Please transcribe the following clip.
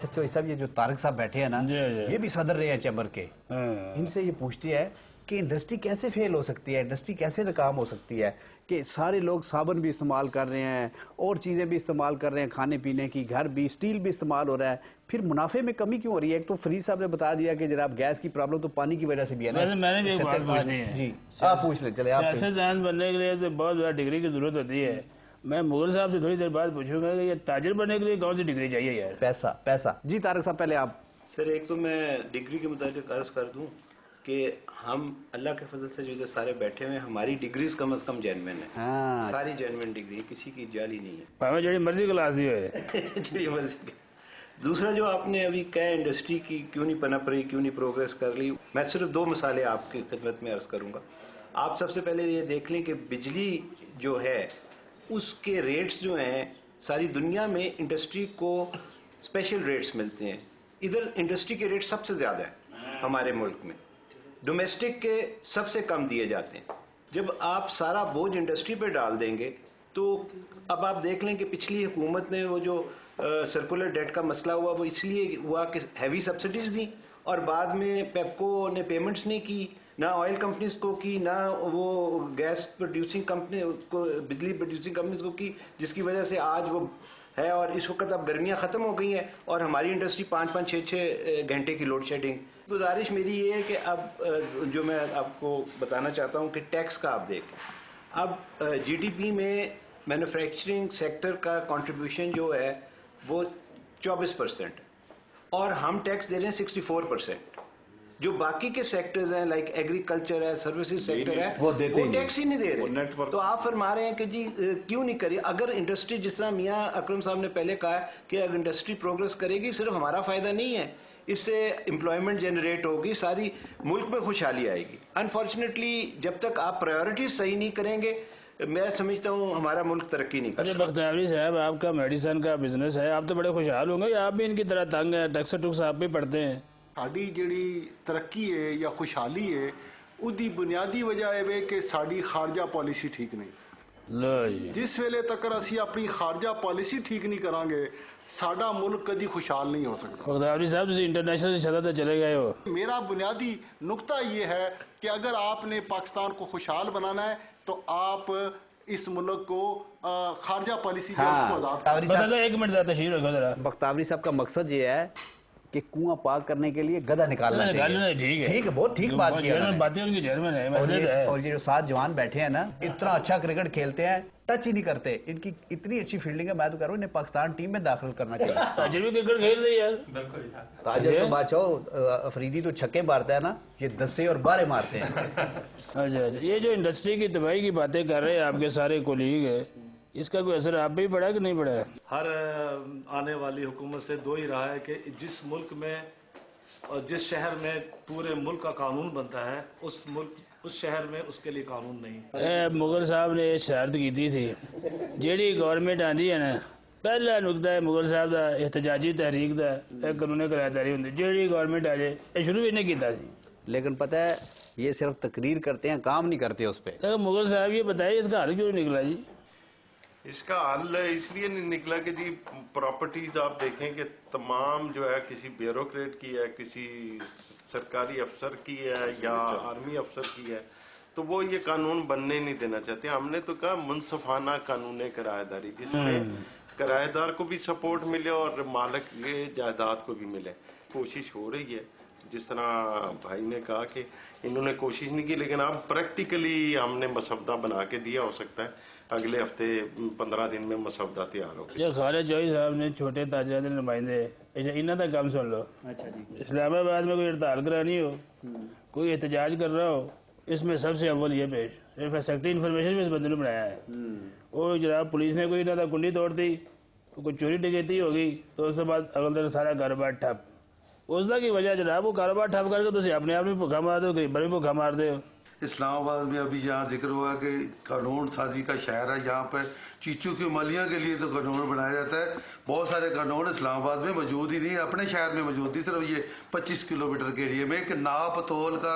اچھا چوئی صاحب یہ جو طارق صاحب بیٹھے ہیں نا یہ بھی صدر رہے ہیں چیمبر کے، ان سے یہ پوچھتی ہے کہ انڈسٹری کیسے فیل ہو سکتی ہے، انڈسٹری کیسے ناکام ہو سکتی ہے کہ سارے لوگ صابن بھی استعمال کر رہے ہیں اور چیزیں بھی استعمال کر رہے ہیں، کھانے پینے کی، گھر بھی، سٹیل بھی استعمال ہو رہا ہے، پھر منافع میں کمی کیوں ہو رہی ہے؟ ایک تو فرید صاحب نے بتا دیا کہ جناب گیس کی پرابلم تو پانی کی وجہ سے بھی ہے نا۔ میں نے بھی ایک بات پوچھنی ہے، جی آپ پوچھ لیں، چلے آپ سیاستدان بننے کے لیے تو بہت زیادہ ڈگری کی ضرورت ہوتی ہے۔ میں مغل صاحب سے تھوڑی دیر بعد پوچھوں گا کہ یہ تاجر بننے کے لیے کون سی ڈگری چاہیے یار؟ پیسہ۔ جی طارق صاحب پہلے آپ۔ سر ایک تو میں ڈگری کے متعلق عرض کر دوں کہ ہم اللہ کے فضل سے جو ادھر سارے بیٹھے ہوئے ہیں ہماری ڈگریز کم از کم جینوین ہیں، ساری جینوین ڈگری، کسی کی جعلی نہیں ہے، پاویں جڑی مرضی کلاس دی ہوئے جڑی مرضی۔ دوسرا جو آپ نے ابھی کہا انڈسٹری کی کیوں نہیں پنپ رہی، کیوں نہیں پروگریس کر لی، میں صرف 2 مثالیں آپ کی خدمت میں عرض کروں گا۔ آپ سب سے پہلے یہ دیکھ لیں کہ بجلی جو ہے اس کے ریٹس جو ہیں ساری دنیا میں انڈسٹری کو اسپیشل ریٹس ملتے ہیں، ادھر انڈسٹری کے ریٹ سب سے زیادہ ہیں ہمارے ملک میں، ڈومیسٹک کے سب سے کم دیے جاتے ہیں۔ جب آپ سارا بوجھ انڈسٹری پہ ڈال دیں گے تو اب آپ دیکھ لیں کہ پچھلی حکومت نے وہ جو سرکولر ڈیٹ کا مسئلہ ہوا وہ اس لیے ہوا کہ ہیوی سبسڈیز دیں اور بعد میں پیپکو نے پیمنٹس نہیں کی، نہ آئل کمپنیز کو کی، نہ وہ گیس پروڈیوسنگ کمپنی کو، بجلی پروڈیوسنگ کمپنیز کو کی، جس کی وجہ سے آج وہ ہے۔ اور اس وقت اب گرمیاں ختم ہو گئی ہیں اور ہماری انڈسٹری 5-6 گھنٹے کی لوڈ شیڈنگ۔ گزارش میری یہ ہے کہ اب جو میں آپ کو بتانا چاہتا ہوں کہ ٹیکس کا آپ دیکھیں، اب جی ڈی پی میں مینوفیکچرنگ سیکٹر کا کنٹریبیوشن جو ہے وہ 24% اور ہم ٹیکس دے رہے ہیں 64%۔ جو باقی کے سیکٹرز ہیں لائک ایگریکلچر ہے، سروسز سیکٹر ہے، وہ ٹیکس ہی نہیں دے رہے۔ تو آپ فرما رہے ہیں کہ جی کیوں نہیں کری؟ اگر انڈسٹری جس طرح میاں اکرم صاحب نے پہلے کہا کہ اگر انڈسٹری پروگریس کرے گی صرف ہمارا فائدہ نہیں ہے، اس سے امپلائمنٹ جنریٹ ہوگی، ساری ملک میں خوشحالی آئے گی۔ انفارچونیٹلی جب تک آپ پرائیورٹیز صحیح نہیں کریں گے میں سمجھتا ہوں ہمارا ملک ترقی نہیں کر سکتا۔ بختیاری صاحب آپ کا میڈیسن کا بزنس ہے، آپ تو بڑے خوشحال ہوں گے، آپ بھی ان کی طرح تنگ ہیں، ٹیکس ٹوکس آپ بھی پڑھتے ہیں۔ ساڑی جڑی ترقی ہے یا خوشحالی ہے ادھی بنیادی وجہ ہے کہ ساڑی خارجہ پالیسی ٹھیک نہیں۔ جس ویلے تک اسی اپنی خارجہ پالیسی ٹھیک نہیں کریں گے ساڑا ملک کدی خوشحال نہیں ہو سکتا۔ بختیاری صاحب تسی انٹرنیشنل سطح تے چلے گئے ہو۔ میرا بنیادی نقطہ یہ ہے کہ اگر آپ نے پاکستان کو خوشحال بنانا ہے تو آپ اس ملک کو خارجہ پالیسی پہ اس کو آزاد۔ ایک منٹ ذرا تشریف رکھو ذرا۔ بختیاری صاحب کا مقصد یہ ہے کہ کنواں پاک کرنے کے لیے گدھا نکالنا چاہیے۔ ٹھیک ہے، بہت ٹھیک بات کی باتیں ان کی جرمن ہے۔ اور یہ جو 7 جوان بیٹھے ہیں نا اتنا اچھا کرکٹ کھیلتے ہیں، ٹچ ہی نہیں کرتے، ان کی اتنی اچھی فیلڈنگ ہے، میں تو کہہ رہا ہوں انہیں پاکستان ٹیم میں داخل کرنا چاہیے۔ تاجر بھی کرکٹ کھیل رہی ہے۔ تاجر تو بادشاہ افریدی تو چھکے مارتا ہے نا، یہ 10 اور 12 مارتے ہیں۔ اچھا یہ جو انڈسٹری کی تباہی کی باتیں کر رہے ہیں آپ کے سارے کولیگ ہے، اس کا کوئی اثر آپ پہ ہی پڑا ہے کہ نہیں پڑا ہے؟ ہر آنے والی حکومت سے 2 ہی رہا ہے کہ جس ملک میں اور جس شہر میں پورے ملک کا قانون بنتا ہے اس شہر میں اس کے لیے قانون نہیں۔ مغل صاحب نے شرط کی تھی جیڑی گورنمنٹ آندی ہے نا، پہلا نقطہ ہے مغل صاحب دا احتجاجی تحریک دا قانون قراردادی داری ہوندی، جیڑی گورنمنٹ آ جائے یہ شروع ہی نہیں کیتا سی۔ لیکن پتہ ہے یہ صرف تقریر کرتے ہیں، کام نہیں کرتے اس پہ۔ مغل صاحب یہ بتائیے اس کا حل کیوں نکلا جی؟ اس کا حل اس لیے نہیں نکلا کہ جی پراپرٹیز آپ دیکھیں کہ تمام جو ہے کسی بیوروکریٹ کی ہے، کسی سرکاری افسر کی ہے یا آرمی افسر کی ہے، تو وہ یہ قانون بننے نہیں دینا چاہتے۔ ہم نے تو کہا منصفانہ قانون کرایہ داری جس میں کرایہ دار کو بھی سپورٹ ملے اور مالک جائیداد کو بھی ملے، کوشش ہو رہی ہے۔ جس طرح بھائی نے کہا کہ انہوں نے کوشش نہیں کی لیکن اب پریکٹیکلی ہم نے مسودہ بنا کے دیا، ہو سکتا ہے اگلے ہفتے 15 دن میں مسودہ تیار ہو گیا۔ خالد چوئی صاحب نے چھوٹے تاجروں کے نمائندے، انہوں کا کام سن لو۔ اسلام آباد میں کوئی ہڑتال کرانی ہو، کوئی احتجاج کر رہا ہو، اس میں سب سے اول یہ پیش سیکٹری انفارمیشن میں اس بندے نے بنایا ہے۔ وہ جناب پولیس نے کوئی نہ کنڈی توڑ دی، کوئی چوری ڈکیتی ہوگی تو اس کے بعد اگل دن سارا کاروبار ٹھپ۔ اس کی وجہ جناب وہ کاروبار ٹھپ کر کے تھی اپنے آپ بھی بھوکا مار دو، غریبوں بھی بھوکا مار دے ہو۔ اسلام آباد میں ابھی جہاں ذکر ہوا کہ قانون سازی کا شہر ہے، یہاں پر چیچو کی مالیاں کے لیے تو قانون بنایا جاتا ہے۔ بہت سارے قانون اسلام آباد میں موجود ہی نہیں، اپنے شہر میں موجود نہیں، صرف یہ 25 کلومیٹر کے ایریے میں کہ ناپ تول کا